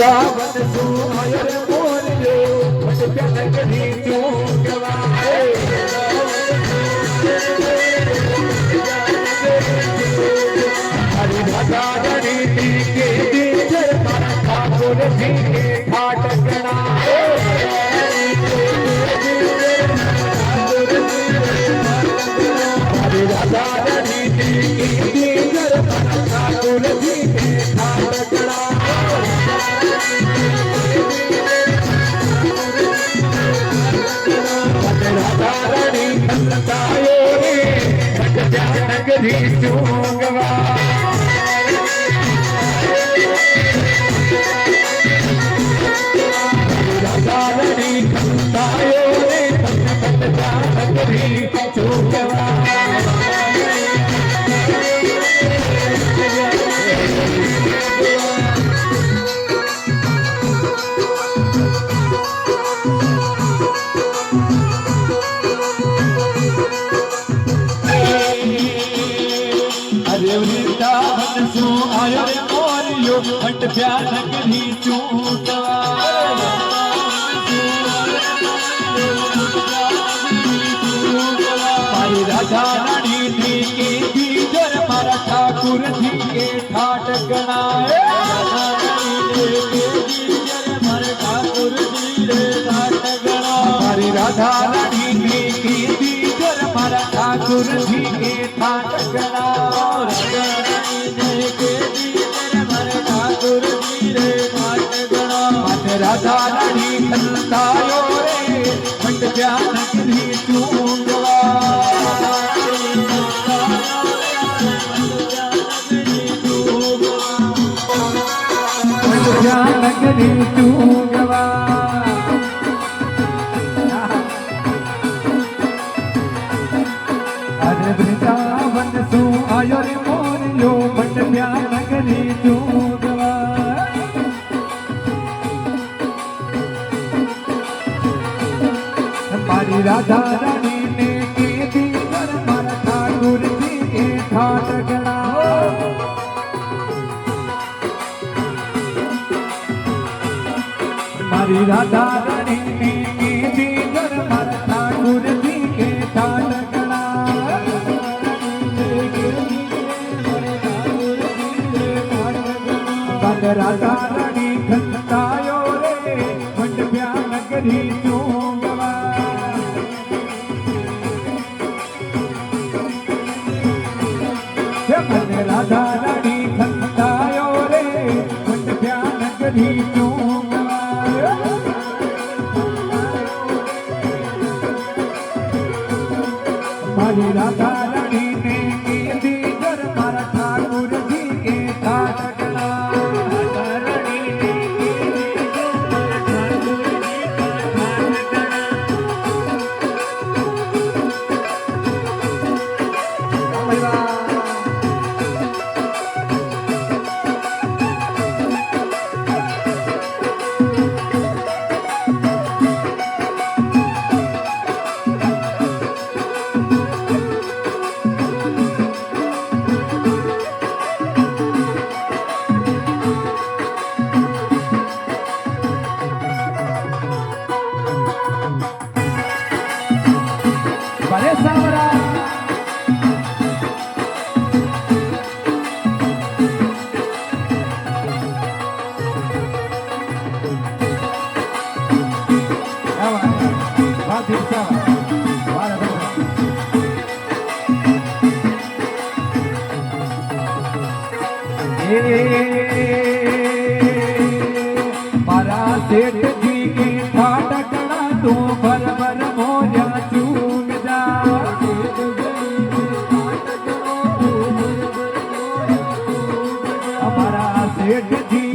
વૃંદાવન સુમાય મોરિયો વટ પ્યાનગરી ચૂંકવાય હરી રાધા રણી કે દીજર મારા ઠાકોર જી કે ઠાટકણા હરી રાધા રણી કે દીજર મારા ઠાકોર જી કે ઠાટકણા નગરી ચૂંગવા રાધારણી ખંતાયો રે નગરી ચૂંગવા વૃંદાવન શું આયો રે મોરિયો વટ પ્યાનગરી ચૂંટવા મારી રાધા રાણી ની દીજર મારા ઠાકુર જી કે ઠાટકણા મારી રાધા રાણી ની દીજર મારા ઠાકુર જી કે ઠાટકણા રાધા રાણી ખંતાયો રે વટ પ્યાનગરી ચૂંગવા વટ પ્યાનગરી ચૂંગવા અરે વૃંદાવન શું આયો રે મોરિયો વટ પ્યાનગરી ચૂંગવા મારી રાધા રાણી ને કીધી કર મારા ઠાકુર જી કે ઠાટકણા મારી રાધા રાણી ને કીધી કર મારા ઠાકુર જી કે ઠાટકણા રાધા રાણી ખંતાયો રે વટ પ્યાનગરી ચૂંગવા રાધા રાણી ખંતાયો રે વટ પ્યાનગરી ચૂંગવા મારી રાધા રાણી ને કીધી કર મારા ઠાકુર જી કે ઠાટકણા મારા શેઠજી કે ઠાટકણા તો ભર ભર મોજા ચૂક જા અમારા શેઠજી